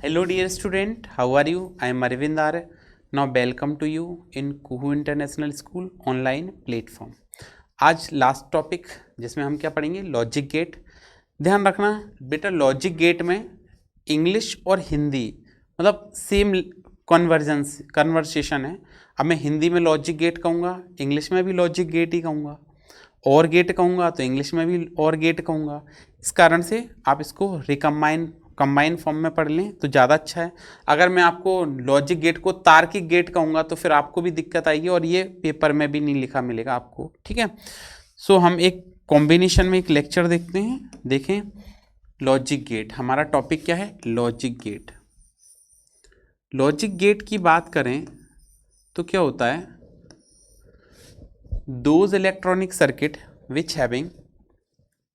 Hello dear student, how are you? I am Arvind Arya. Now welcome to you in Kuhu International School online platform. आज last topic जिसमें हम क्या पढ़ेंगे, logic gate. ध्यान रखना बेटा, लॉजिक गेट में इंग्लिश और हिंदी मतलब सेम कन्वर्सेशन है। अब मैं हिंदी में लॉजिक गेट कहूँगा, इंग्लिश में भी लॉजिक गेट ही कहूँगा, और गेट कहूँगा तो इंग्लिश में भी और गेट कहूँगा। इस कारण से आप इसको कंबाइन फॉर्म में पढ़ लें तो ज़्यादा अच्छा है। अगर मैं आपको लॉजिक गेट को तार्किक गेट कहूँगा तो फिर आपको भी दिक्कत आएगी और ये पेपर में भी नहीं लिखा मिलेगा आपको, ठीक है। सो हम एक कॉम्बिनेशन में एक लेक्चर देखते हैं। देखें, लॉजिक गेट, हमारा टॉपिक क्या है, लॉजिक गेट। लॉजिक गेट की बात करें तो क्या होता है, those electronic circuit which having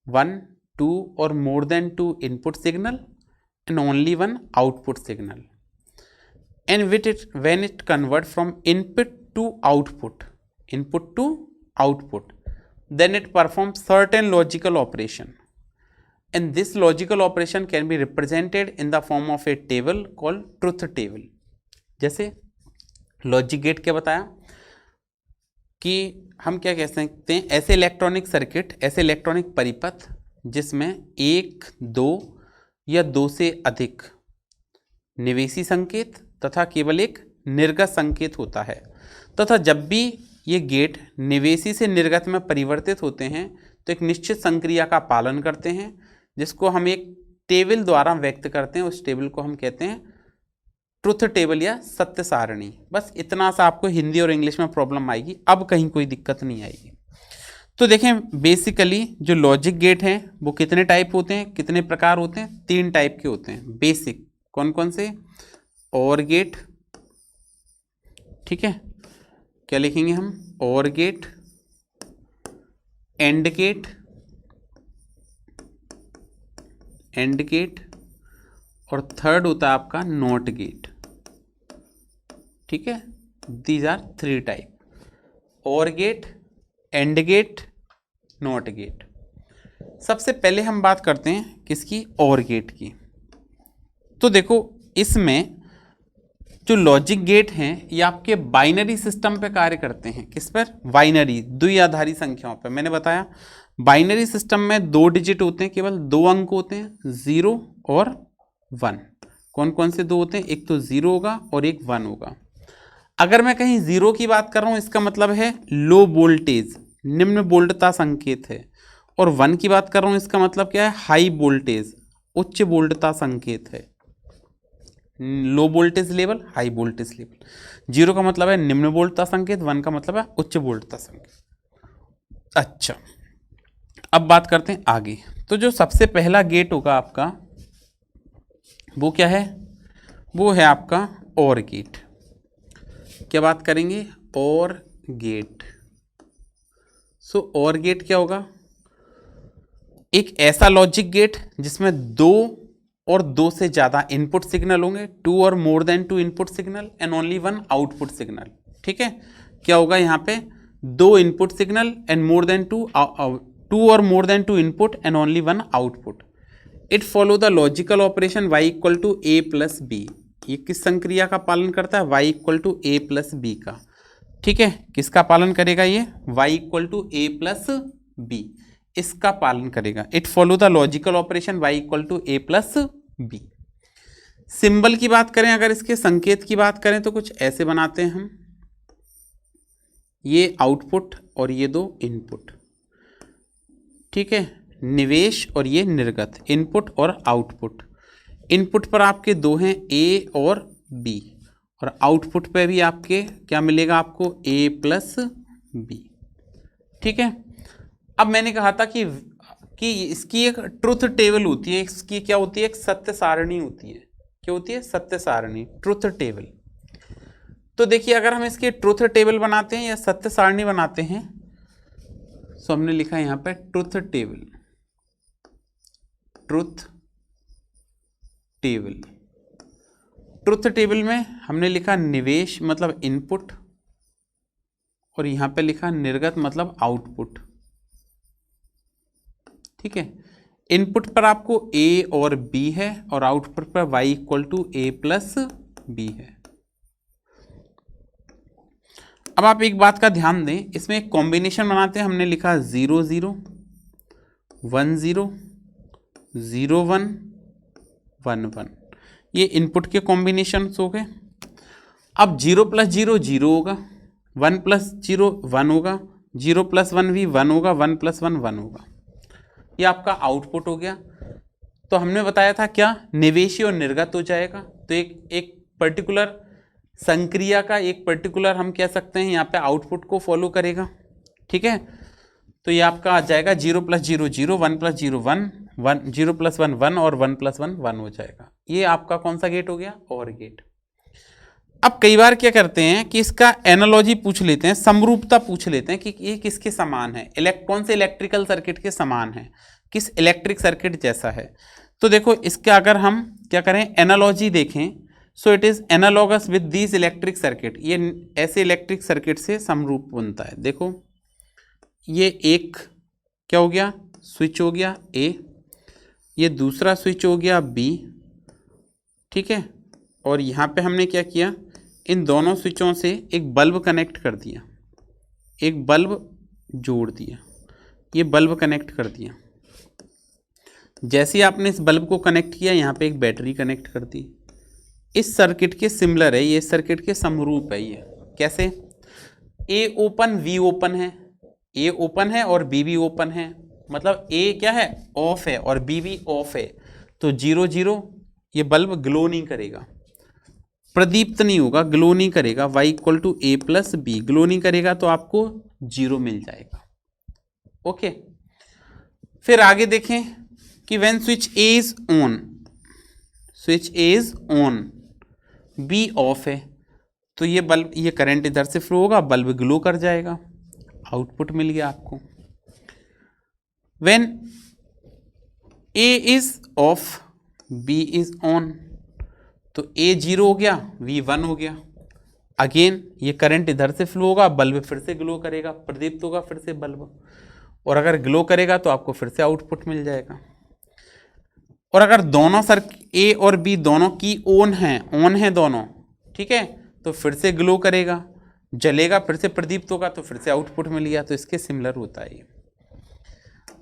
1, 2 or more than 2 input signal and only one output signal, and when it convert from input to output, then it performs certain logical operation, and this logical operation can be represented in the form of a table called truth table। जैसे logic gate क्या बताया कि हम क्या कह सकते हैं, ऐसे इलेक्ट्रॉनिक सर्किट, ऐसे इलेक्ट्रॉनिक परिपथ जिसमें 1, 2 या 2 से अधिक निवेशी संकेत तथा केवल एक निर्गत संकेत होता है, तथा जब भी ये गेट निवेशी से निर्गत में परिवर्तित होते हैं तो एक निश्चित संक्रिया का पालन करते हैं, जिसको हम एक टेबल द्वारा व्यक्त करते हैं। उस टेबल को हम कहते हैं ट्रुथ टेबल या सत्य सारणी। बस इतना सा आपको हिंदी और इंग्लिश में प्रॉब्लम आएगी, अब कहीं कोई दिक्कत नहीं आएगी। तो देखें, बेसिकली जो लॉजिक गेट हैं वो कितने टाइप होते हैं, कितने प्रकार होते हैं, 3 टाइप के होते हैं बेसिक। कौन कौन से, और गेट, ठीक है, क्या लिखेंगे हम, और गेट, एंड गेट, और थर्ड होता है आपका नॉट गेट, ठीक है। These are 3 type, OR gate, and gate, not gate. सबसे पहले हम बात करते हैं किसकी, और गेट की। तो देखो, इसमें जो लॉजिक गेट हैं ये आपके बाइनरी सिस्टम पे कार्य करते हैं। किस पर, बाइनरी, द्विआधारी संख्याओं पे। मैंने बताया बाइनरी सिस्टम में 2 डिजिट होते हैं, केवल 2 अंक होते हैं, 0 और 1। कौन कौन से 2 होते हैं, एक तो 0 होगा और एक 1 होगा। अगर मैं कहीं 0 की बात कर रहा हूं, इसका मतलब है लो वोल्टेज, निम्न वोल्टता संकेत है, और 1 की बात कर रहा हूं, इसका मतलब क्या है, हाई वोल्टेज, उच्च वोल्टता संकेत है। Low voltage level, high voltage level. 0 का मतलब है निम्न वोल्टता संकेत, 1 का मतलब है उच्च वोल्टता संकेत। अच्छा, अब बात करते हैं आगे। तो जो सबसे पहला गेट होगा आपका वो क्या है, वो है आपका और गेट। क्या बात करेंगे, और गेट। सो और गेट क्या होगा, एक ऐसा लॉजिक गेट जिसमें 2 और 2 से ज्यादा इनपुट सिग्नल होंगे, 2 or more than 2 input signal and only 1 output signal, ठीक है। क्या होगा यहाँ पे, 2 input signal and more than 2 or more than 2 input and only 1 output. It follow the logical operation y equal to a plus B. ये किस संक्रिया का पालन करता है, y equal to a plus B का, ठीक है। किसका पालन करेगा ये, y equal to a plus B, इसका पालन करेगा। It follow the logical operation y equal to a plus B. Symbol की बात करें, अगर इसके संकेत की बात करें तो कुछ ऐसे बनाते हैं हम, ये आउटपुट और ये 2 इनपुट, ठीक है, निवेश और ये निर्गत, इनपुट और आउटपुट। इनपुट पर आपके 2 हैं, ए और बी, और आउटपुट पे भी आपके क्या मिलेगा, आपको a प्लस बी, ठीक है। अब मैंने कहा था कि इसकी एक ट्रुथ टेबल होती है, इसकी क्या होती है, एक सत्य सारणी होती है। क्या होती है, सत्य सारणी, ट्रुथ टेबल। तो देखिए, अगर हम इसकी ट्रुथ टेबल बनाते हैं या सत्य सारणी बनाते हैं, तो हमने लिखा है यहाँ पे truth table, truth table. Truth table में हमने लिखा निवेश मतलब इनपुट, और यहां पे लिखा निर्गत मतलब आउटपुट, ठीक है। इनपुट पर आपको ए और बी है और आउटपुट पर y equal to A plus B है। अब आप एक बात का ध्यान दें, इसमें एक कॉम्बिनेशन बनाते हैं। हमने लिखा 0 0 1 0 0 1 1 1, ये इनपुट के कॉम्बिनेशन हो गए। अब 0 प्लस 0 0 होगा, 1 प्लस 0 1 होगा, 0 प्लस 1 भी 1 होगा, 1 प्लस 1 1 होगा। ये आपका आउटपुट हो गया। तो हमने बताया था क्या, निवेशी और निर्गत हो जाएगा। तो एक पर्टिकुलर संक्रिया का एक पर्टिकुलर हम कह सकते हैं यहाँ पे आउटपुट को फॉलो करेगा। ठीक है, तो ये आपका आ जाएगा 0 प्लस 0 0, 1 प्लस 0 1, 0 प्लस 1 1 और 1 प्लस 1 1 हो जाएगा। ये आपका कौन सा गेट हो गया, और गेट। अब कई बार क्या करते हैं कि इसका एनालॉजी पूछ लेते हैं, समरूपता पूछ लेते हैं कि ये किसके समान है, कौन से इलेक्ट्रिकल सर्किट के समान है, किस इलेक्ट्रिक सर्किट जैसा है। तो देखो इसका अगर हम क्या करें, एनालॉजी देखें, so it is analogous with these electric circuit. ये ऐसे इलेक्ट्रिक सर्किट से समरूप बनता है। देखो ये एक क्या हो गया, स्विच हो गया ए, ये दूसरा स्विच हो गया बी। ठीक है, और यहाँ पे हमने क्या किया, इन दोनों स्विचों से एक बल्ब कनेक्ट कर दिया, एक बल्ब जोड़ दिया, ये बल्ब कनेक्ट कर दिया। जैसे ही आपने इस बल्ब को कनेक्ट किया, यहाँ पे एक बैटरी कनेक्ट कर दी। इस सर्किट के सिमिलर है, ये सर्किट के समरूप है। ये कैसे, ए ओपन बी ओपन है, ए ओपन है और बी भी ओपन है, मतलब ए क्या है, ऑफ है और बी भी ऑफ है। तो 0 0 ये बल्ब ग्लो नहीं करेगा, प्रदीप्त नहीं होगा, ग्लो नहीं करेगा। y equal to A plus B, glow नहीं करेगा तो आपको 0 मिल जाएगा। ओके, फिर आगे देखें कि when switch A is on, switch A is on, B off है, तो ये बल्ब, ये करंट इधर से फ्लो होगा, बल्ब ग्लो कर जाएगा, आउटपुट मिल गया आपको। When A is off, B is on, तो ए 0 हो गया, V 1 हो गया। अगेन ये करंट इधर से फ्लो होगा, बल्ब फिर से ग्लो करेगा, प्रदीप्त होगा फिर से बल्ब, और अगर ग्लो करेगा तो आपको फिर से आउटपुट मिल जाएगा। और अगर दोनों ए और बी दोनों की ऑन है दोनों, ठीक है, तो फिर से ग्लो करेगा, जलेगा, फिर से प्रदीप्त होगा, तो फिर से आउटपुट मिल गया। तो इसके सिमिलर होता है ये।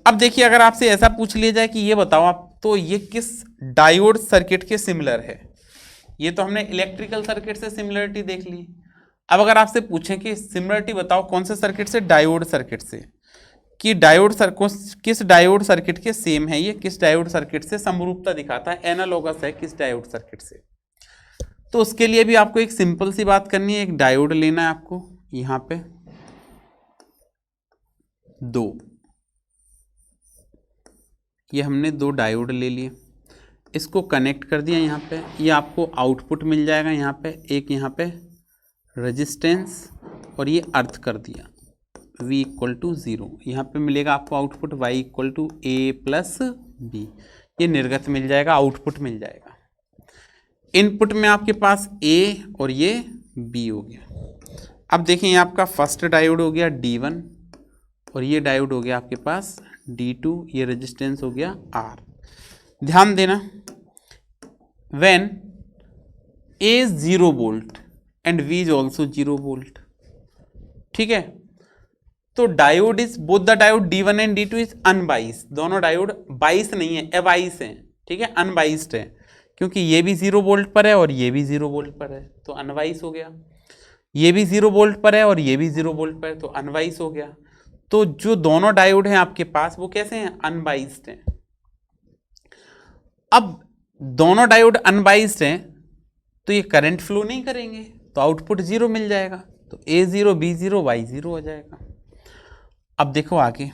अब देखिए अगर आपसे ऐसा पूछ लिया जाए कि ये बताओ आप, तो ये किस डायोड सर्किट के सिमिलर है। ये तो हमने इलेक्ट्रिकल सर्किट से सिमिलरिटी देख ली। अब अगर आपसे पूछें कि सिमिलरिटी बताओ कौन से सर्किट से, डायोड सर्किट से, कि किस डायोड सर्किट के सेम है, ये किस डायोड सर्किट से समरूपता दिखाता है, एनालॉगस है किस डायोड सर्किट से। तो उसके लिए भी आपको एक सिंपल सी बात करनी है, एक डायोड लेना है आपको। यहां पे 2, ये हमने 2 डायोड ले लिए, इसको कनेक्ट कर दिया यहाँ पे, ये आपको आउटपुट मिल जाएगा। यहाँ पे एक, यहाँ पे रेजिस्टेंस और ये अर्थ कर दिया, V इक्वल टू 0, यहाँ पे मिलेगा आपको output y equal to A plus B. ये निर्गत मिल जाएगा, आउटपुट मिल जाएगा। इनपुट में आपके पास A और ये B हो गया। अब देखें ये आपका फर्स्ट डायोड हो गया D1 और ये डायोड हो गया आपके पास D2, ये रेजिस्टेंस हो गया R। ध्यान देना, when A is 0 volt and V is also 0 volt, ठीक है, तो diode is both the diode D1 and D2 is unbiased. दोनों डायोड बाइस नहीं है, एबाइस है, ठीक है, अनबाइस्ड है, क्योंकि ये भी 0 वोल्ट पर है और ये भी 0 वोल्ट पर है, तो अनबाइस हो गया। ये भी 0 वोल्ट पर है और ये भी 0 वोल्ट पर है, तो अनबाइस हो गया। तो जो दोनों डायोड हैं आपके पास वो कैसे हैं, अनबाइस्ड हैं। अब दोनों डायोड अनबाइस्ड हैं तो ये करंट फ्लो नहीं करेंगे, तो आउटपुट 0 मिल जाएगा। तो A0 B0 Y0 हो जाएगा। अब देखो आगे,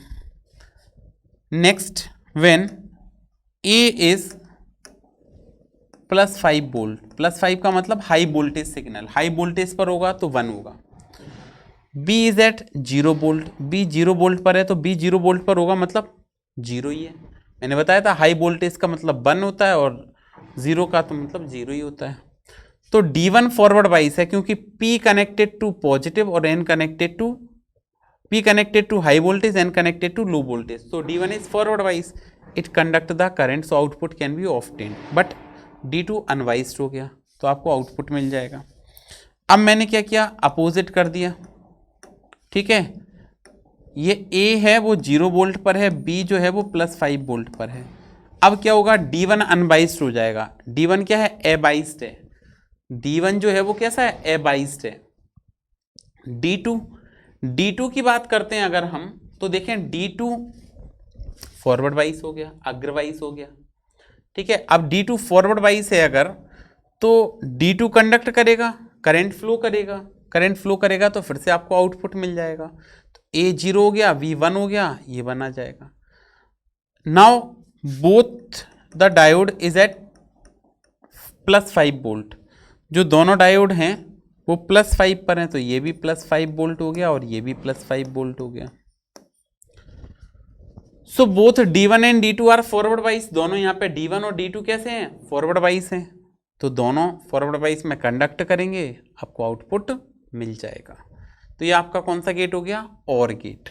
next when A is +5 volt, +5 का मतलब high voltage signal, high voltage पर होगा तो 1 होगा। B is at 0 volt, B 0 volt पर है तो B 0 वोल्ट पर होगा, मतलब 0 ही है। मैंने बताया था हाई वोल्टेज का मतलब 1 होता है और 0 का तो मतलब 0 ही होता है। तो D1 फॉरवर्ड वाइज है, क्योंकि P कनेक्टेड टू पॉजिटिव और N connected to high voltage, N connected to low voltage, तो D1 इज फॉरवर्ड वाइज। It conduct the current, so output can be obtained, but D2 unbiased हो गया तो आपको output मिल जाएगा। अब मैंने क्या किया, अपोजिट कर दिया, ठीक है। ये A है वो 0 वोल्ट पर है, B जो है वो +5 वोल्ट पर है। अब क्या होगा, D1 अनबाइज्ड हो जाएगा। D1 क्या है, एबाइज्ड है। D1 जो है वो कैसा है, एबाइज्ड है। D2 की बात करते हैं अगर हम, तो देखें D2 फॉरवर्ड वाइज हो गया, अग्रवाइज हो गया, ठीक है। अब D2 फॉरवर्ड वाइज है अगर, तो D2 कंडक्ट करेगा, करंट फ्लो करेगा, करंट फ्लो करेगा तो फिर से आपको आउटपुट मिल जाएगा। तो A 0 हो गया, V 1 हो गया, ये 1 आ जाएगा। Now both the diode is at +5 volt, जो दोनों डायोड हैं वो +5 पर हैं, तो ये भी +5 वोल्ट हो गया और ये भी +5 वोल्ट हो गया। So both D1 and D2 are forward वाइज, दोनों यहाँ पे D1 और D2 कैसे हैं, फॉरवर्ड वाइज हैं, तो दोनों फॉरवर्ड वाइज में कंडक्ट करेंगे, आपको आउटपुट मिल जाएगा। तो ये आपका कौन सा गेट हो गया, और गेट।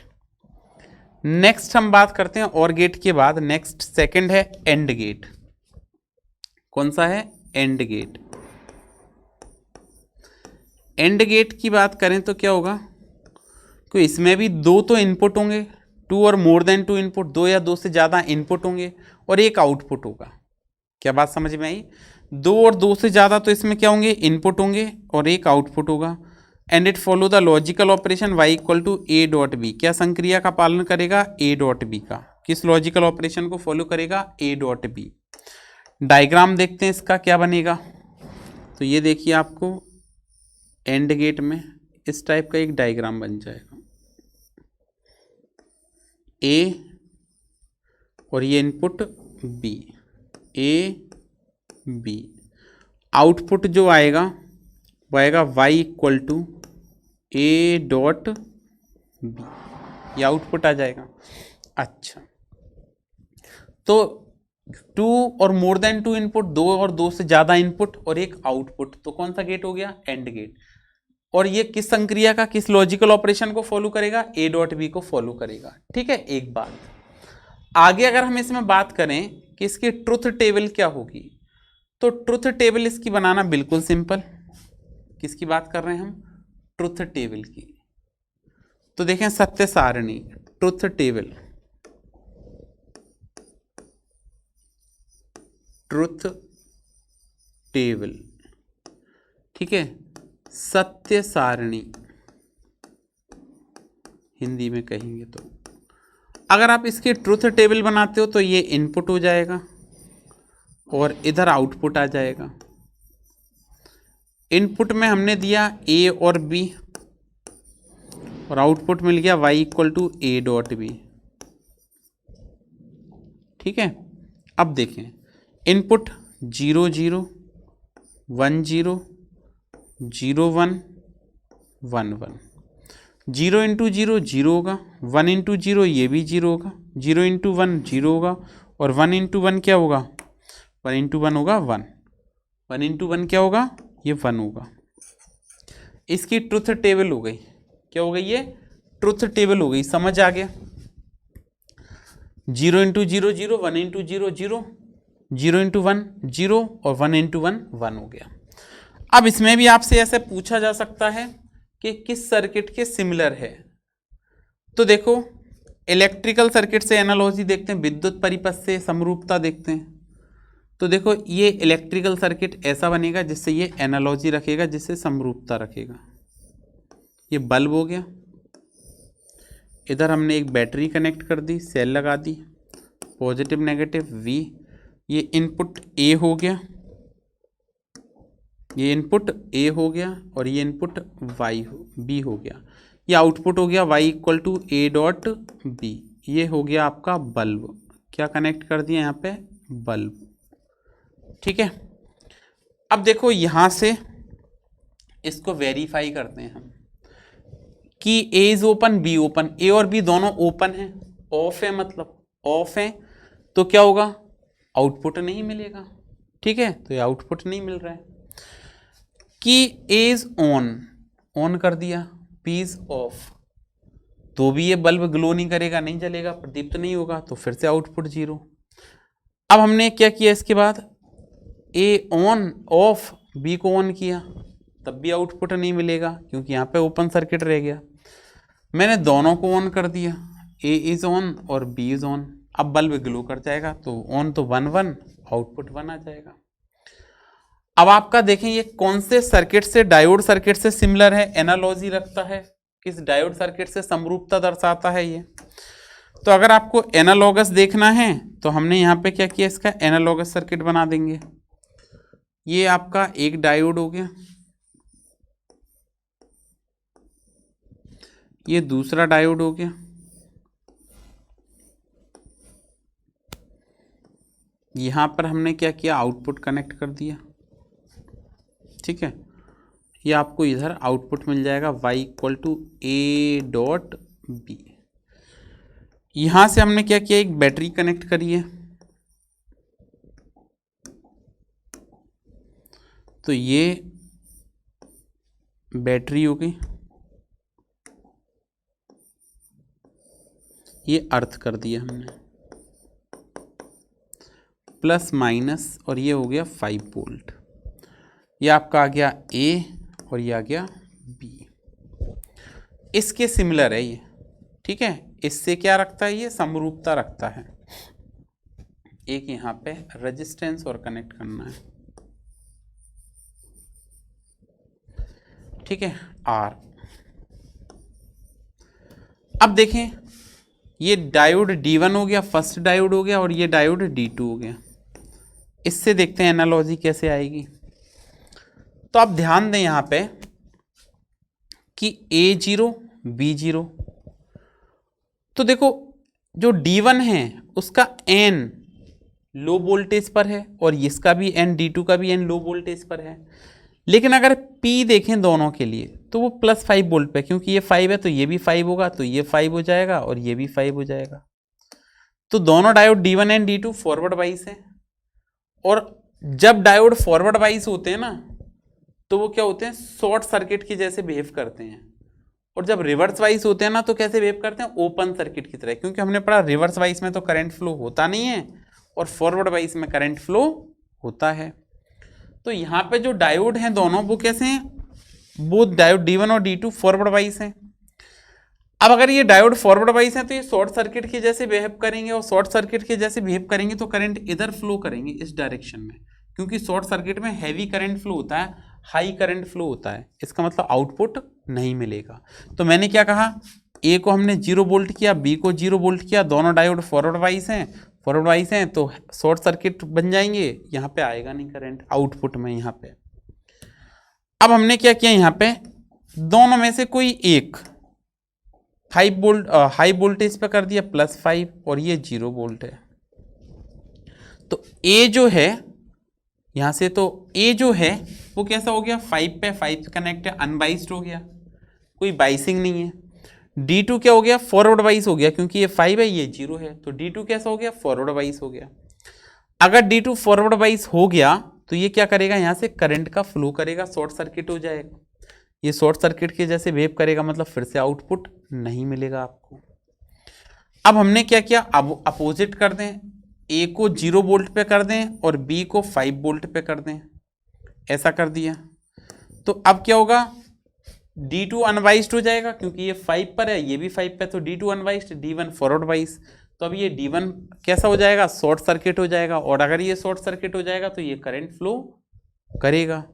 नेक्स्ट हम बात करते हैं और गेट के बाद, नेक्स्ट सेकंड है एंड गेट। कौन सा है, एंड गेट। एंड गेट की बात करें तो क्या होगा, क्योंकि इसमें भी दो तो इनपुट होंगे, 2 और मोर देन 2 इनपुट, 2 या 2 से ज़्यादा इनपुट होंगे और एक आउटपुट होगा। क्या बात समझ में आई, 2 और 2 से ज़्यादा तो इसमें क्या होंगे, इनपुट होंगे और एक आउटपुट होगा। And it follow the logical operation y equal to A dot B, क्या संक्रिया का पालन करेगा, A डॉट बी का। किस लॉजिकल ऑपरेशन को फॉलो करेगा, A डॉट बी। डायग्राम देखते हैं इसका क्या बनेगा। तो ये देखिए आपको एंड गेट में इस टाइप का एक डायग्राम बन जाएगा, A और ये input B, A B, output जो आएगा वो आएगा y equal to A dot B, ये आउटपुट आ जाएगा। अच्छा, तो 2 और मोर देन 2 इनपुट, 2 और 2 से ज़्यादा इनपुट और एक आउटपुट, तो कौन सा गेट हो गया, एंड गेट। और ये किस संक्रिया का, किस लॉजिकल ऑपरेशन को फॉलो करेगा, A डॉट बी को फॉलो करेगा, ठीक है। एक बात आगे अगर हम इसमें बात करें कि इसकी ट्रुथ टेबल क्या होगी, तो ट्रुथ टेबल इसकी बनाना बिल्कुल सिंपल। किसकी बात कर रहे हैं हम, ट्रुथ टेबल की। तो देखें सत्य सारणी, ट्रुथ टेबल, ट्रुथ टेबल, ठीक है। सत्य सारणी हिंदी में कहेंगे तो, अगर आप इसकी ट्रुथ टेबल बनाते हो तो ये इनपुट हो जाएगा और इधर आउटपुट आ जाएगा। इनपुट में हमने दिया A और B और आउटपुट मिल गया y equal to A dot B, ठीक है। अब देखें इनपुट 0 0 1 0 0 1 1 1, 0 इंटू 0 0 होगा, 1 इंटू 0 ये भी 0 होगा, 0 इंटू 1 0 होगा और 1 इंटू 1 क्या होगा, 1 इंटू 1 होगा 1, 1 इंटू 1 क्या होगा, ये 1 होगा। इसकी ट्रुथ टेबल हो गई, क्या हो गई, ये ट्रुथ टेबल हो गई। समझ आ गया, 0 इंटू 0 0, 1 इंटू 0 0, 0 इंटू 1 0 और 1 इंटू 1 1 हो गया। अब इसमें भी आपसे ऐसे पूछा जा सकता है कि किस सर्किट के सिमिलर है। तो देखो इलेक्ट्रिकल सर्किट से एनालॉजी देखते हैं, विद्युत परिपथ से समरूपता देखते हैं। तो देखो ये इलेक्ट्रिकल सर्किट ऐसा बनेगा जिससे ये एनालॉजी रखेगा, जिससे समरूपता रखेगा। ये बल्ब हो गया, इधर हमने एक बैटरी कनेक्ट कर दी, सेल लगा दी, पॉजिटिव नेगेटिव V। ये इनपुट A हो गया, ये इनपुट A हो गया और ये इनपुट B हो गया। ये आउटपुट हो गया y equal to A dot B. ये हो गया आपका बल्ब, क्या कनेक्ट कर दिया यहाँ पे, बल्ब, ठीक है। अब देखो यहाँ से इसको वेरीफाई करते हैं हम कि A is open, B open, A और B दोनों ओपन है, ऑफ है, मतलब ऑफ है, तो क्या होगा, आउटपुट नहीं मिलेगा, ठीक है। तो ये आउटपुट नहीं मिल रहा है। कि A इज ऑन कर दिया, B इज ऑफ, तो भी ये बल्ब ग्लो नहीं करेगा, नहीं जलेगा, प्रदीप्त नहीं होगा, तो फिर से आउटपुट 0। अब हमने क्या किया इसके बाद, ए ऑन ऑफ, बी को ऑन किया, तब भी आउटपुट नहीं मिलेगा क्योंकि यहाँ पे ओपन सर्किट रह गया। मैंने दोनों को ऑन कर दिया, ए इज ऑन और बी इज ऑन। अब बल्ब ग्लो कर जाएगा, तो ऑन तो 1 1, आउटपुट 1 आ जाएगा। अब आपका देखें ये कौन से सर्किट से, डायोड सर्किट से सिमिलर है, एनालॉजी रखता है, किस डायोड सर्किट से समरूपता दर्शाता है ये। तो अगर आपको एनालॉगस देखना है तो हमने यहाँ पे क्या किया, इसका एनालॉगस सर्किट बना देंगे। ये आपका एक डायोड हो गया, ये दूसरा डायोड हो गया, यहाँ पर हमने क्या किया, आउटपुट कनेक्ट कर दिया। ठीक है, ये आपको इधर आउटपुट मिल जाएगा y equal to A dot B. यहाँ से हमने क्या किया, एक बैटरी कनेक्ट करी है, तो ये बैटरी हो गई, ये अर्थ कर दिया हमने प्लस माइनस, और ये हो गया 5 वोल्ट। ये आपका आ गया ए और ये आ गया बी। इसके सिमिलर है ये। ठीक है, इससे क्या रखता है, ये समरूपता रखता है। एक यहाँ पे रेजिस्टेंस और कनेक्ट करना है। ठीक है, आर। अब देखें ये डायोड D1 हो गया, फर्स्ट डायोड हो गया, और ये डायोड D2 हो गया। इससे देखते हैं एनालॉजी कैसे आएगी। तो आप ध्यान दें यहाँ पे कि A0 B0, तो देखो जो D1 है उसका N लो वोल्टेज पर है और इसका भी N, D2 का भी N लो वोल्टेज पर है। लेकिन अगर P देखें दोनों के लिए तो वो +5 वोल्ट पे, क्योंकि ये 5 है तो ये भी 5 होगा, तो ये 5 हो जाएगा और ये भी 5 हो जाएगा। तो दोनों diode D1 and D2 forward wise है। और जब डायोड फॉरवर्ड वाइज होते हैं ना तो वो क्या होते हैं, शॉर्ट सर्किट की जैसे बिहेव करते हैं। और जब रिवर्स वाइज होते हैं ना तो कैसे बिहेव करते हैं, ओपन सर्किट की तरह। क्योंकि हमने पढ़ा रिवर्स वाइज में तो करंट फ्लो होता नहीं है और फॉरवर्ड वाइज में करंट फ्लो होता है। तो यहाँ पे जो डायोड हैं दोनों वो कैसे हैं, वो डायोड D1 और D2 फॉरवर्ड वाइज हैं। अब अगर ये डायोड फॉरवर्ड वाइज हैं तो ये शॉर्ट सर्किट के जैसे बिहेव करेंगे, और शॉर्ट सर्किट के जैसे बिहेव करेंगे तो करंट इधर फ्लो करेंगे इस डायरेक्शन में, क्योंकि शॉर्ट सर्किट में हैवी करंट फ्लो होता है, हाई करंट फ्लो होता है। इसका मतलब आउटपुट नहीं मिलेगा। तो मैंने क्या कहा, ए को हमने 0 वोल्ट किया, बी को 0 वोल्ट किया, दोनों डायोड फॉरवर्ड वाइज हैं, तो शॉर्ट सर्किट बन जाएंगे, यहाँ पे आएगा नहीं करंट आउटपुट में यहाँ पे। अब हमने क्या किया, यहाँ पे दोनों में से कोई एक 5 वोल्ट हाई वोल्टेज पे कर दिया +5, और ये 0 वोल्ट है। तो ए जो है यहाँ से, तो ए जो है वो कैसा हो गया, 5 पे कनेक्ट है, अनबाइस्ड हो गया, कोई बाइसिंग नहीं है। D2 क्या हो गया, फॉरवर्ड वाइज हो गया, क्योंकि ये 5 है ये 0 है, तो D2 कैसा हो गया, फॉरवर्ड वाइज हो गया। अगर D2 फॉरवर्ड वाइज हो गया तो ये क्या करेगा, यहाँ से करंट का फ्लो करेगा, शॉर्ट सर्किट हो जाएगा। ये शॉर्ट सर्किट के जैसे वेव करेगा, मतलब फिर से आउटपुट नहीं मिलेगा आपको। अब हमने क्या किया, अब अपोजिट कर दें, ए को 0 वोल्ट पे कर दें और बी को 5 वोल्ट पे कर दें, ऐसा कर दिया। तो अब क्या होगा, D2 अनवाइज्ड हो जाएगा, क्योंकि ये 5 पर है ये भी 5 पे, तो D2 अनवाइज्ड, D1 फॉरवर्ड वाइज। तो अब ये D1 कैसा हो जाएगा, शॉर्ट सर्किट हो जाएगा। और अगर ये शॉर्ट सर्किट हो जाएगा तो ये करंट फ्लो करेगा,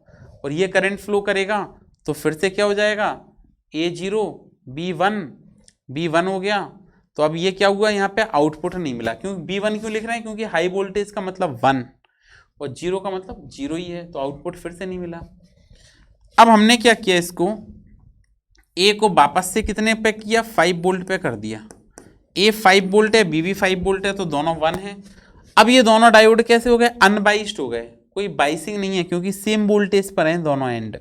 और ये करंट फ्लो करेगा तो फिर से क्या हो जाएगा, A0 B1 हो गया। तो अब ये क्या हुआ, यहाँ पे आउटपुट नहीं मिला। क्योंकि B1 क्यों लिख रहे हैं, क्योंकि हाई वोल्टेज का मतलब 1 और 0 का मतलब 0 ही है, तो आउटपुट फिर से नहीं मिला। अब हमने क्या किया, इसको ए को वापस से कितने पे किया, 5 वोल्ट पे कर दिया। ए 5 वोल्ट है, बी भी 5 वोल्ट है, तो दोनों 1 है। अब ये दोनों डायोड कैसे हो गए, अनबाइस्ड हो गए, कोई बाइसिंग नहीं है, क्योंकि सेम वोल्टेज पर हैं दोनों एंड,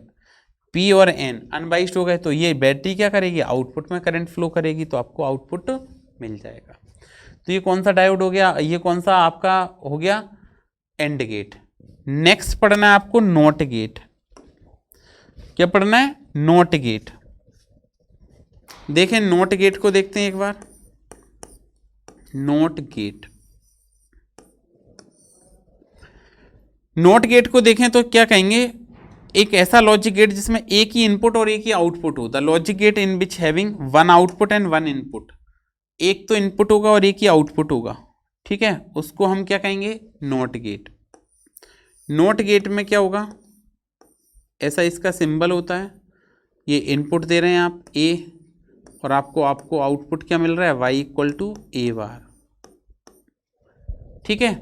P और N अनबाइस्ड हो गए। तो ये बैटरी क्या करेगी, आउटपुट में करंट फ्लो करेगी, तो आपको आउटपुट मिल जाएगा। तो ये कौन सा डायोड हो गया, ये कौन सा आपका हो गया, एंड गेट। नेक्स्ट पढ़ना है आपको नॉट गेट। क्या पढ़ना है, नॉट गेट। देखें नॉट गेट को देखते हैं एक बार। नॉट गेट, नॉट गेट को देखें तो क्या कहेंगे, एक ऐसा लॉजिक गेट जिसमें एक ही इनपुट और एक ही आउटपुट हो। The logic get in which having one output and one input, एक तो इनपुट होगा और एक ही आउटपुट होगा, ठीक है, उसको हम क्या कहेंगे, नॉट गेट। नॉट गेट में क्या होगा, ऐसा इसका सिंबल होता है, ये इनपुट दे रहे हैं आप ए, और आपको आउटपुट क्या मिल रहा है, y इक्वल टू ए बार, ठीक है।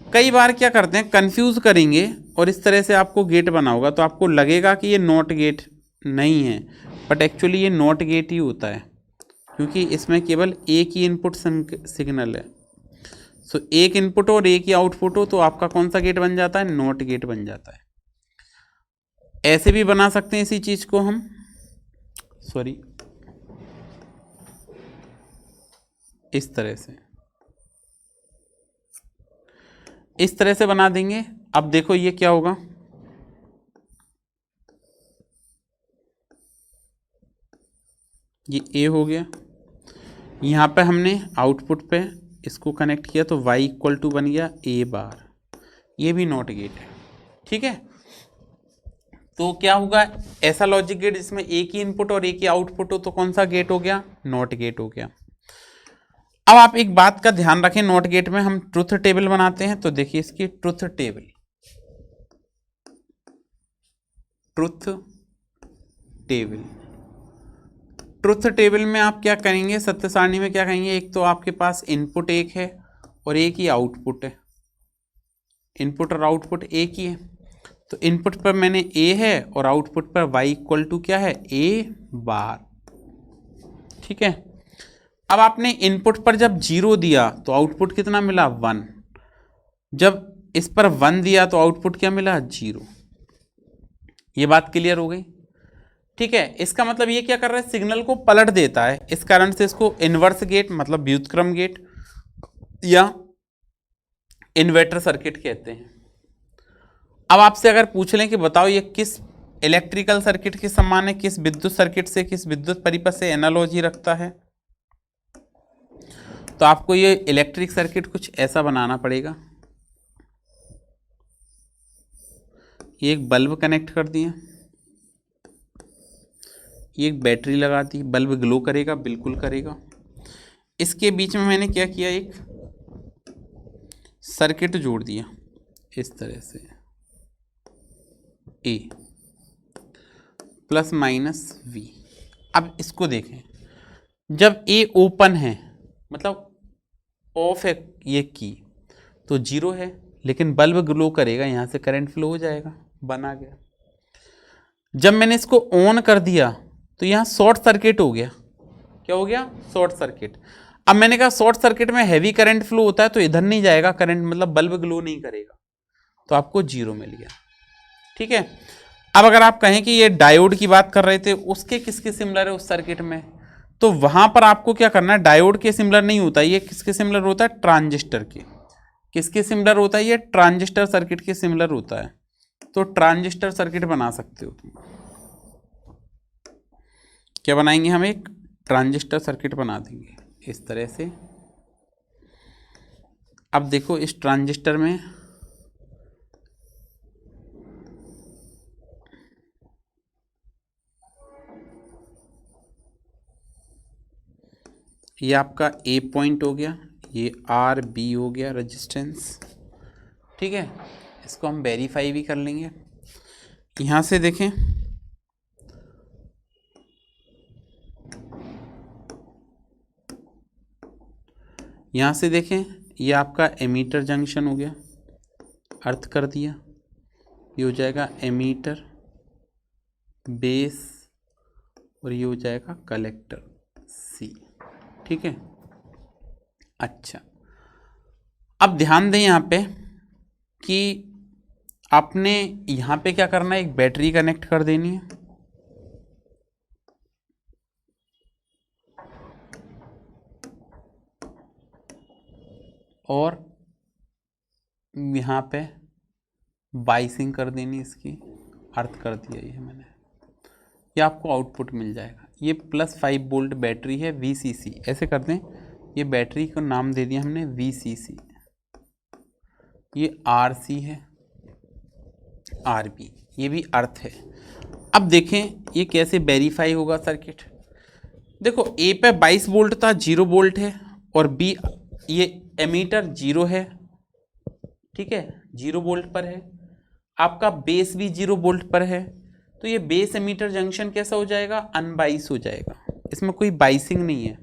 कई बार क्या करते हैं, कंफ्यूज करेंगे और इस तरह से आपको गेट बना होगा तो आपको लगेगा कि ये नॉट गेट नहीं है, बट एक्चुअली ये नॉट गेट ही होता है, क्योंकि इसमें केवल एक ही इनपुट सिग्नल है। सो एक इनपुट और एक ही आउटपुट हो तो आपका कौन सा गेट बन जाता है, नॉट गेट बन जाता है। ऐसे भी बना सकते हैं इसी चीज को हम, सॉरी, इस तरह से बना देंगे। अब देखो ये क्या होगा, ये ए हो गया, यहाँ पे हमने आउटपुट पे इसको कनेक्ट किया तो y इक्वल टू बन गया ए बार, ये भी नॉट गेट है, ठीक है। तो क्या होगा, ऐसा लॉजिक गेट जिसमें एक ही इनपुट और एक ही आउटपुट हो तो कौन सा गेट हो गया, नॉट गेट हो गया। अब आप एक बात का ध्यान रखें, नॉट गेट में हम ट्रुथ टेबल बनाते हैं, तो देखिए इसकी ट्रुथ टेबल में आप क्या करेंगे, सत्य सारणी में क्या कहेंगे, एक तो आपके पास इनपुट एक है और एक ही आउटपुट है, इनपुट और आउटपुट एक ही है, तो इनपुट पर मैंने ए है और आउटपुट पर y इक्वल टू क्या है, ए बार, ठीक है। अब आपने इनपुट पर जब 0 दिया तो आउटपुट कितना मिला, 1, जब इस पर 1 दिया तो आउटपुट क्या मिला, 0। ये बात क्लियर हो गई, ठीक है। इसका मतलब ये क्या कर रहा है, सिग्नल को पलट देता है, इस कारण से इसको इनवर्स गेट मतलब व्युत्क्रम गेट या इन्वर्टर सर्किट कहते हैं। अब आपसे अगर पूछ लें कि बताओ ये किस इलेक्ट्रिकल सर्किट के समान है, किस विद्युत सर्किट से, किस विद्युत परिपथ से एनालॉजी रखता है, तो आपको ये इलेक्ट्रिक सर्किट कुछ ऐसा बनाना पड़ेगा। ये एक बल्ब कनेक्ट कर दिया, ये एक बैटरी लगा दी, बल्ब ग्लो करेगा, बिल्कुल करेगा। इसके बीच में मैंने क्या किया, एक सर्किट जोड़ दिया इस तरह से, ए प्लस माइनस वी। अब इसको देखें, जब ए ओपन है मतलब ऑफ है ये की तो 0 है, लेकिन बल्ब ग्लो करेगा, यहाँ से करंट फ्लो हो जाएगा, बना गया। जब मैंने इसको ऑन कर दिया तो यहाँ शॉर्ट सर्किट हो गया, क्या हो गया, शॉर्ट सर्किट। अब मैंने कहा शॉर्ट सर्किट में हैवी करंट फ्लो होता है तो इधर नहीं जाएगा करंट, मतलब बल्ब ग्लो नहीं करेगा, तो आपको 0 मिल गया, ठीक है। अब अगर आप कहें कि ये डायोड की बात कर रहे थे, उसके किसके सिमिलर है उस सर्किट में, तो वहां पर आपको क्या करना है, डायोड के सिमिलर नहीं होता, ये किसके सिमिलर होता है, ट्रांजिस्टर के। किसके सिमिलर होता है, ये ट्रांजिस्टर सर्किट के सिमिलर होता है, तो ट्रांजिस्टर सर्किट बना सकते हो तुम। क्या बनाएंगे हम, एक ट्रांजिस्टर सर्किट बना देंगे इस तरह से। अब देखो इस ट्रांजिस्टर में ये आपका ए पॉइंट हो गया, ये आर बी हो गया रेजिस्टेंस, ठीक है। इसको हम वेरीफाई भी कर लेंगे। यहाँ से देखें, यहाँ से देखें, ये आपका एमीटर जंक्शन हो गया, अर्थ कर दिया, ये हो जाएगा एमीटर बेस और ये हो जाएगा कलेक्टर सी, ठीक है। अच्छा, अब ध्यान दें यहाँ पे कि आपने यहाँ पे क्या करना है, एक बैटरी कनेक्ट कर देनी है, और यहाँ पे बाइसिंग कर देनी, इसकी अर्थ कर दिया ये मैंने, ये आपको आउटपुट मिल जाएगा। ये +5 वोल्ट बैटरी है VCC, ऐसे कर दें, ये बैटरी को नाम दे दिया हमने VCC, ये RC है, RB, ये भी अर्थ है। अब देखें ये कैसे वेरीफाई होगा सर्किट। देखो ए पे 22 वोल्ट था, 0 वोल्ट है, और बी ये एमीटर 0 है, ठीक है, 0 वोल्ट पर है। आपका बेस भी 0 वोल्ट पर है, तो ये बेस एमीटर जंक्शन कैसा हो जाएगा, अनबाइस हो जाएगा, इसमें कोई बाइसिंग नहीं है,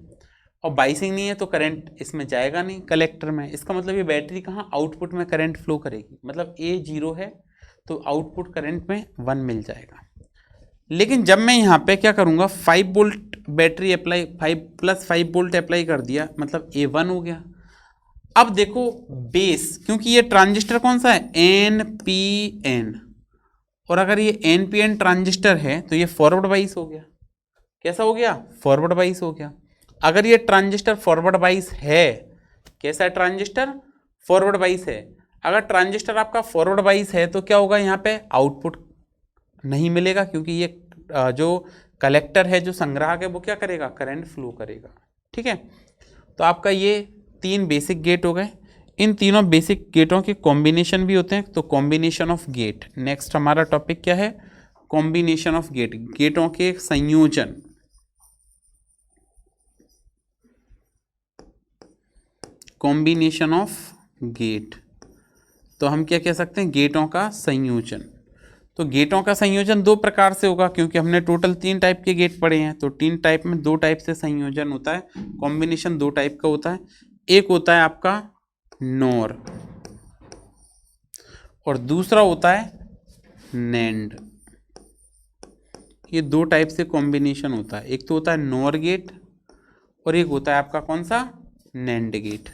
और बाइसिंग नहीं है तो करंट इसमें जाएगा नहीं कलेक्टर में। इसका मतलब ये बैटरी कहाँ आउटपुट में करंट फ्लो करेगी, मतलब ए 0 है तो आउटपुट करंट में 1 मिल जाएगा। लेकिन जब मैं यहाँ पे क्या करूँगा, 5 volt battery apply, 5 volt apply कर दिया, मतलब A1 हो गया। अब देखो बेस, क्योंकि ये ट्रांजिस्टर कौन सा है, NPN, और अगर ये NPN ट्रांजिस्टर है तो ये फॉरवर्ड बाइस हो गया। कैसा हो गया, फॉरवर्ड बाइस हो गया। अगर ये ट्रांजिस्टर फॉरवर्ड बाइस है, कैसा है ट्रांजिस्टर, फॉरवर्ड बाइस है। अगर ट्रांजिस्टर आपका फॉरवर्ड बाइस है तो क्या होगा, यहाँ पे आउटपुट नहीं मिलेगा, क्योंकि ये जो कलेक्टर है, जो संग्राहक है, वो क्या करेगा, करंट फ्लो करेगा। ठीक है, तो आपका ये 3 बेसिक गेट हो गए। इन तीनों बेसिक गेटों के कॉम्बिनेशन भी होते हैं, तो कॉम्बिनेशन ऑफ गेट नेक्स्ट हमारा टॉपिक क्या है, कॉम्बिनेशन ऑफ गेट, गेटों के संयोजन। कॉम्बिनेशन ऑफ गेट, तो हम क्या कह सकते हैं, गेटों का संयोजन। तो गेटों का संयोजन 2 प्रकार से होगा, क्योंकि हमने टोटल 3 टाइप के गेट पढ़े हैं, तो 3 टाइप में 2 टाइप से संयोजन होता है। कॉम्बिनेशन 2 टाइप का होता है, एक होता है आपका नोर और दूसरा होता है नैंड। ये 2 टाइप से कॉम्बिनेशन होता है, एक तो होता है नोर गेट और एक होता है आपका कौन सा, नैंड गेट।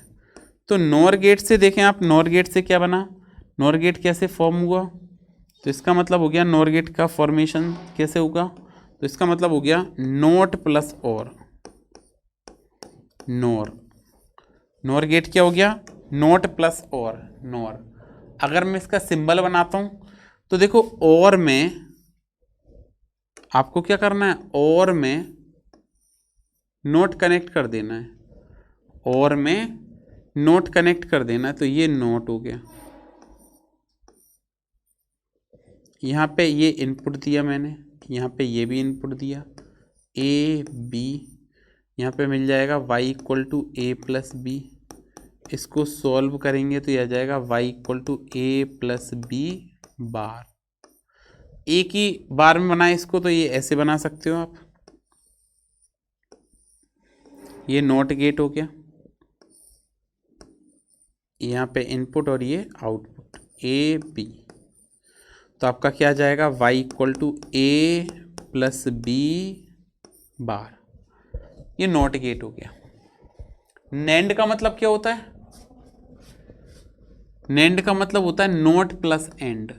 तो नोर गेट से देखें आप, नोर गेट से क्या बना, नोर गेट कैसे फॉर्म हुआ, तो इसका मतलब हो गया नोर गेट का फॉर्मेशन कैसे होगा, तो इसका मतलब हो गया नोट प्लस और नोर। नोर गेट क्या हो गया, नोट प्लस और नोर। अगर मैं इसका सिंबल बनाता हूं तो देखो, और में आपको क्या करना है, और में नोट कनेक्ट कर देना है, और में नोट कनेक्ट कर देना है, तो ये नोट हो गया। यहाँ पे ये इनपुट दिया मैंने, यहाँ पे ये भी इनपुट दिया, ए बी, यहाँ पे मिल जाएगा y equal to A plus B. इसको सॉल्व करेंगे तो यह आ जाएगा y equal to A plus B bar. एक ही बार में बनाए इसको, तो ये ऐसे बना सकते हो आप, ये नॉट गेट हो गया, यहाँ पे इनपुट और ये आउटपुट ए बी। तो आपका क्या आ जाएगा, y equal to A plus B bar, ये नॉट गेट हो गया। नैंड का मतलब क्या होता है, नैंड का मतलब होता है note plus and,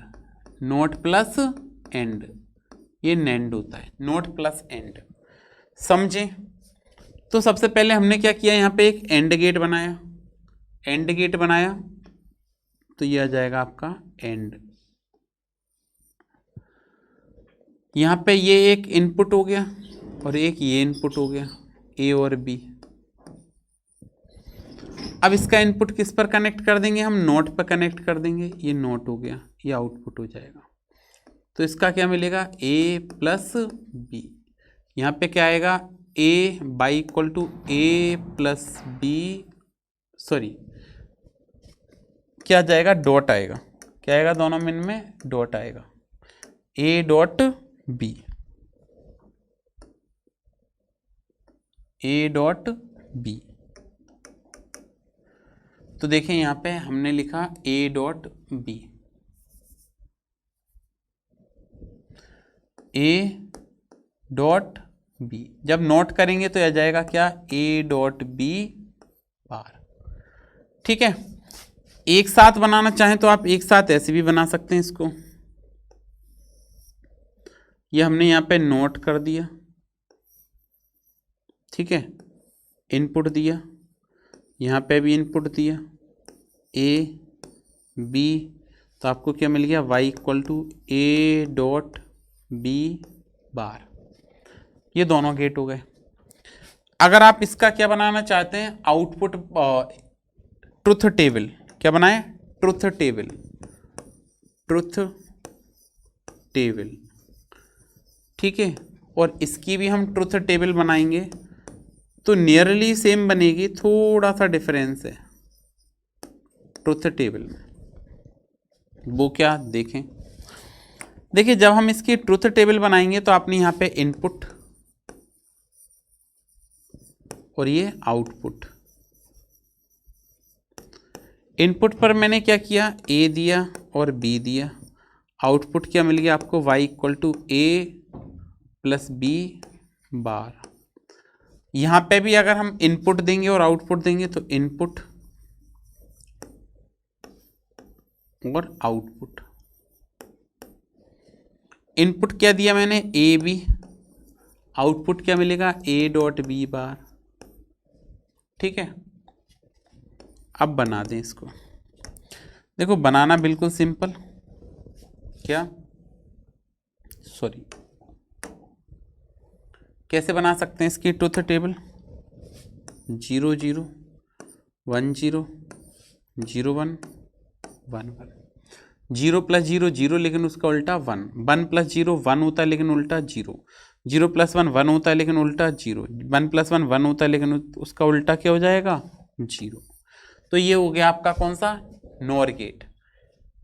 note plus and, ये नैंड होता है, नोट प्लस एंड। समझे, तो सबसे पहले हमने क्या किया, यहाँ पे एक एंड गेट बनाया, एंड गेट बनाया, तो ये आ जाएगा आपका एंड। यहाँ पे ये एक इनपुट हो गया और एक ये इनपुट हो गया, ए और बी। अब इसका इनपुट किस पर कनेक्ट कर देंगे, हम नोट पर कनेक्ट कर देंगे, ये नोट हो गया, ये आउटपुट हो जाएगा। तो इसका क्या मिलेगा, ए प्लस बी। यहाँ पे क्या आएगा, A by equal to A plus B, sorry क्या जाएगा, डॉट आएगा, क्या आएगा, दोनों में इनमें डॉट आएगा, A dot B, A dot B. तो देखें यहाँ पे हमने लिखा A dot B, A dot B. जब नोट करेंगे तो आ जाएगा क्या, ए डॉट बी बार। ठीक है, एक साथ बनाना चाहें तो आप एक साथ ऐसे भी बना सकते हैं इसको। ये हमने यहाँ पे नोट कर दिया, ठीक है, इनपुट दिया, यहाँ पे भी इनपुट दिया ए बी, तो आपको क्या मिल गया, y equal to A dot B bar. ये दोनों गेट हो गए। अगर आप इसका क्या बनाना चाहते हैं, आउटपुट ट्रुथ टेबल, क्या बनाए, ट्रुथ टेबल, ट्रुथ टेबल, ठीक है। और इसकी भी हम ट्रुथ टेबल बनाएंगे तो नियरली सेम बनेगी, थोड़ा सा डिफरेंस है ट्रुथ टेबल में। वो क्या देखें, देखिए जब हम इसकी ट्रुथ टेबल बनाएंगे तो आपने यहाँ पे इनपुट और ये आउटपुट। इनपुट पर मैंने क्या किया, ए दिया और बी दिया। आउटपुट क्या मिल गया आपको, y equal to A plus B bar. यहाँ पे भी अगर हम इनपुट देंगे और आउटपुट देंगे तो इनपुट और आउटपुट। इनपुट क्या दिया मैंने, ए बी। आउटपुट क्या मिलेगा, ए डॉट बी बार, ठीक है। अब बना दें इसको। देखो बनाना बिल्कुल सिंपल, क्या सॉरी कैसे बना सकते हैं इसकी ट्रुथ टेबल, 0 0 1 0 0 1 1 1। 0 प्लस 0 0 लेकिन उसका उल्टा 1, 1 प्लस 0 1 होता है लेकिन उल्टा 0, 0 प्लस 1 1 होता है लेकिन उल्टा 0, 1 प्लस 1 1 होता है लेकिन उसका उल्टा क्या हो जाएगा, 0। तो ये हो गया आपका कौन सा, नॉर गेट।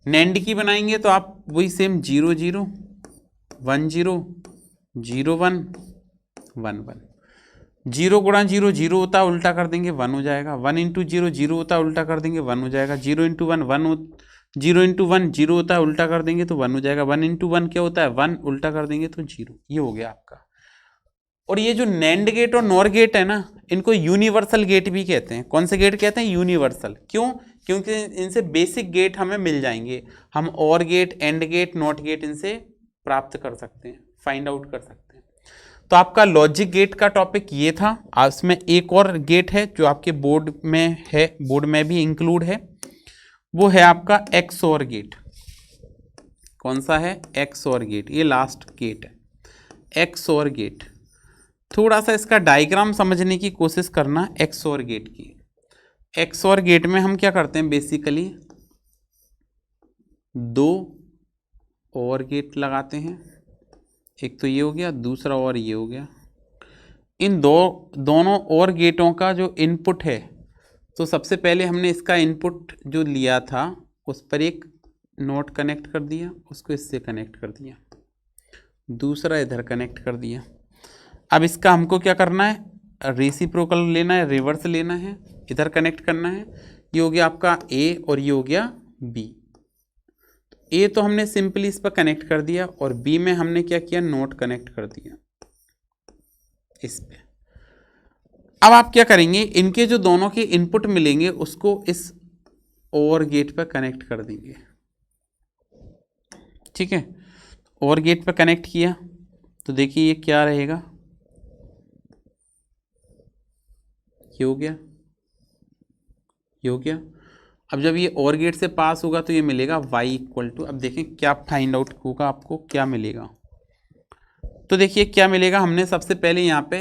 नैंड की बनाएंगे तो आप वही सेम 0 0 1 0 0 1 1 1। 0 गुणा 0 0 होता है, उल्टा कर देंगे 1 हो जाएगा। 1 इंटू 0 0 होता है, उल्टा कर देंगे 1 हो जाएगा। 0 इंटू 1 1 0 इंटू 1 0 होता है, उल्टा कर देंगे तो 1 हो जाएगा। 1 इंटू 1 क्या होता है, 1, उल्टा कर देंगे तो 0। ये हो गया आपका। और ये जो नैंड गेट और नॉर गेट है ना, इनको यूनिवर्सल गेट भी कहते हैं। कौन से गेट कहते हैं, यूनिवर्सल। क्यों, क्योंकि इनसे बेसिक गेट हमें मिल जाएंगे। हम OR gate, and gate, not gate इनसे प्राप्त कर सकते हैं, फाइंड आउट कर सकते हैं। तो आपका लॉजिक गेट का टॉपिक ये था। इसमें एक और गेट है जो आपके बोर्ड में है, बोर्ड में भी इंक्लूड है, वो है आपका XOR गेट। कौन सा है, XOR गेट। ये लास्ट गेट है XOR गेट। थोड़ा सा इसका डायग्राम समझने की कोशिश करना XOR गेट की। XOR गेट में हम क्या करते हैं, बेसिकली 2 और गेट लगाते हैं। एक तो ये हो गया, दूसरा और ये हो गया। इन दोनों और गेटों का जो इनपुट है, तो सबसे पहले हमने इसका इनपुट जो लिया था उस पर एक नोट कनेक्ट कर दिया, उसको इससे कनेक्ट कर दिया, दूसरा इधर कनेक्ट कर दिया। अब इसका हमको क्या करना है, रेसिप्रोकल लेना है, रिवर्स लेना है, इधर कनेक्ट करना है। ये हो गया आपका ए और ये हो गया बी। ए तो हमने सिंपली इस पर कनेक्ट कर दिया और बी में हमने क्या किया, नोट कनेक्ट कर दिया इस पे। अब आप क्या करेंगे, इनके जो दोनों के इनपुट मिलेंगे उसको इस और गेट पर कनेक्ट कर देंगे, ठीक है। और गेट पर कनेक्ट किया तो देखिए ये क्या रहेगा, ये हो गया, ये हो गया। अब जब ये और गेट से पास होगा तो ये मिलेगा y इक्वल टू, अब देखें क्या फाइंड आउट होगा, आपको क्या मिलेगा। तो देखिए क्या मिलेगा, हमने सबसे पहले यहाँ पे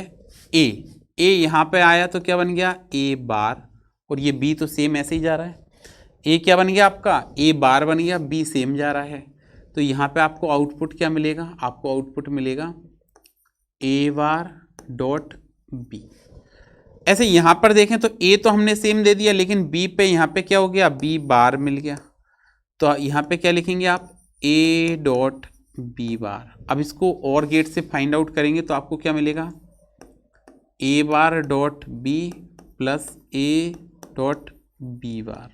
ए यहाँ पे आया तो क्या बन गया, a बार, और ये b तो सेम ऐसे ही जा रहा है। a क्या बन गया आपका, a बार बन गया, b सेम जा रहा है। तो यहाँ पे आपको आउटपुट क्या मिलेगा, आपको आउटपुट मिलेगा a बार डॉट b। ऐसे यहाँ पर देखें तो a तो हमने सेम दे दिया, लेकिन b पे यहाँ पे क्या हो गया, b बार मिल गया। तो यहाँ पे क्या लिखेंगे आप, a डॉट b बार। अब इसको और गेट से फाइंड आउट करेंगे तो आपको क्या मिलेगा, a bar dot b plus a dot b bar.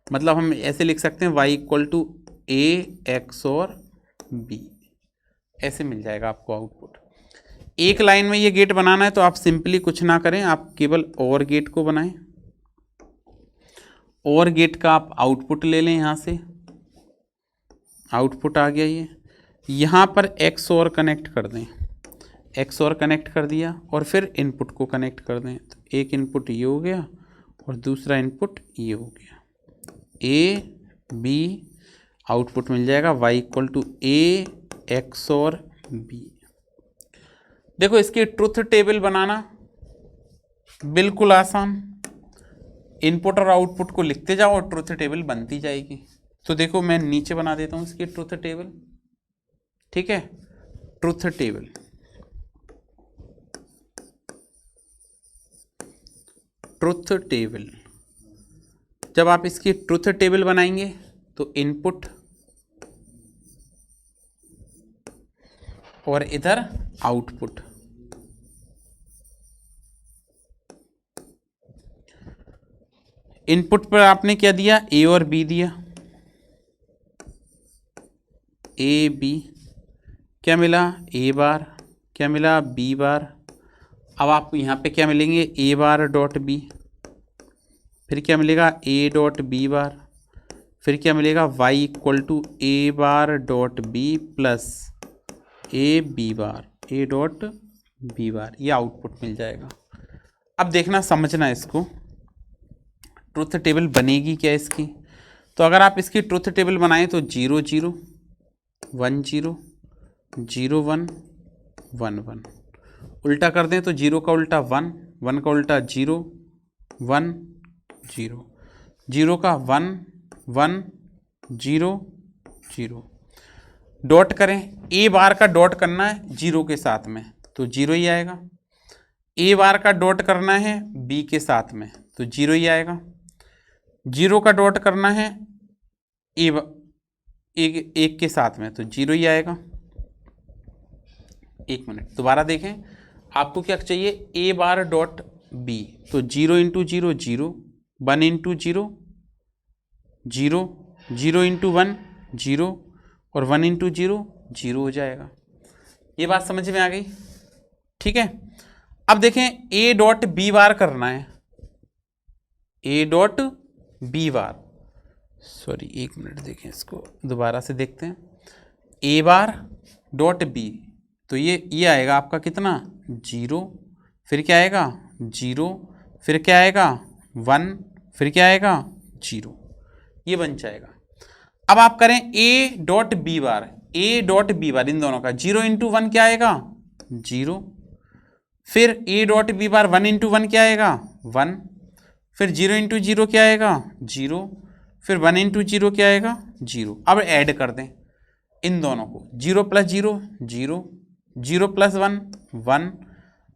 मतलब हम ऐसे लिख सकते हैं y equal to a XOR b, ऐसे मिल जाएगा आपको आउटपुट। एक लाइन में ये गेट बनाना है तो आप सिंपली कुछ ना करें, आप केवल और गेट को बनाएं। और गेट का आप आउटपुट ले लें, यहाँ से आउटपुट आ गया ये, यहाँ पर XOR कनेक्ट कर दें, XOR कनेक्ट कर दिया और फिर इनपुट को कनेक्ट कर दें। तो एक इनपुट ये हो गया और दूसरा इनपुट ये हो गया, A B, आउटपुट मिल जाएगा y equal to A XOR B। देखो इसकी ट्रुथ टेबल बनाना बिल्कुल आसान, इनपुट और आउटपुट को लिखते जाओ और ट्रुथ टेबल बनती जाएगी। तो देखो मैं नीचे बना देता हूँ इसकी ट्रुथ टेबल, ठीक है, ट्रुथ टेबल। ट्रुथ टेबल, जब आप इसकी ट्रुथ टेबल बनाएंगे तो इनपुट और इधर आउटपुट। इनपुट पर आपने क्या दिया, ए और बी दिया, ए बी, क्या मिला ए बार, क्या मिला बी बार। अब आपको यहाँ पे क्या मिलेंगे, ए बार डॉट बी, फिर क्या मिलेगा ए डॉट बी बार, फिर क्या मिलेगा y equal to A bar dot B plus A B bar, A dot B bar, ये आउटपुट मिल जाएगा। अब देखना समझना इसको, ट्रुथ टेबल बनेगी क्या इसकी। तो अगर आप इसकी ट्रुथ टेबल बनाएं तो 0 0 1 0 0 1 1 1, उल्टा कर दें तो 0 का उल्टा 1, 1 का उल्टा 0 1 0, 0 का 1 1 0 0। डॉट करें, ए बार का डॉट करना है 0 के साथ में तो 0 ही आएगा, ए बार का डॉट करना है बी के साथ में तो 0 ही आएगा, 0 का डॉट करना है एक के साथ में तो 0 ही आएगा। एक मिनट दोबारा देखें, आपको क्या चाहिए, ए बार डॉट बी, तो 0 इंटू 0 0, 1 इंटू 0 0, 0 इंटू 1 0 और 1 इंटू 0 0 हो जाएगा। ये बात समझ में आ गई, ठीक है। अब देखें ए डॉट बी बार करना है, A dot B bar, sorry एक मिनट देखें इसको दोबारा से देखते हैं, ए बार डॉट बी, तो ये आएगा आपका कितना 0, फिर क्या आएगा 0, फिर क्या आएगा 1, फिर क्या आएगा 0, ये बन जाएगा। अब आप करें A dot B bar, A dot B bar इन दोनों का 0 इंटू 1 क्या आएगा 0, फिर A dot B bar 1 into 1 क्या आएगा 1, फिर 0 इंटू 0 क्या आएगा 0, फिर 1 इंटू 0 क्या आएगा 0। अब ऐड कर दें इन दोनों को, 0 प्लस 0 0, 0 प्लस 1 1,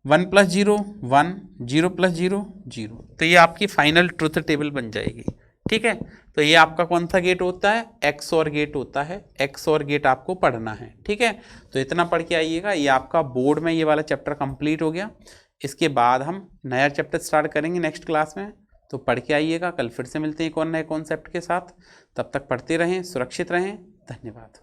1 प्लस 0 1, 0 प्लस 0 0, तो ये आपकी फाइनल ट्रुथ टेबल बन जाएगी, ठीक है। तो ये आपका कौन सा गेट होता है, एक्स और गेट होता है, एक्स और गेट आपको पढ़ना है, ठीक है। तो इतना पढ़ के आइएगा, ये आपका बोर्ड में ये वाला चैप्टर कंप्लीट हो गया। इसके बाद हम नया चैप्टर स्टार्ट करेंगे नेक्स्ट क्लास में, तो पढ़ के आइएगा। कल फिर से मिलते हैं एक और नए कॉन्सेप्ट के साथ, तब तक पढ़ते रहें, सुरक्षित रहें, धन्यवाद।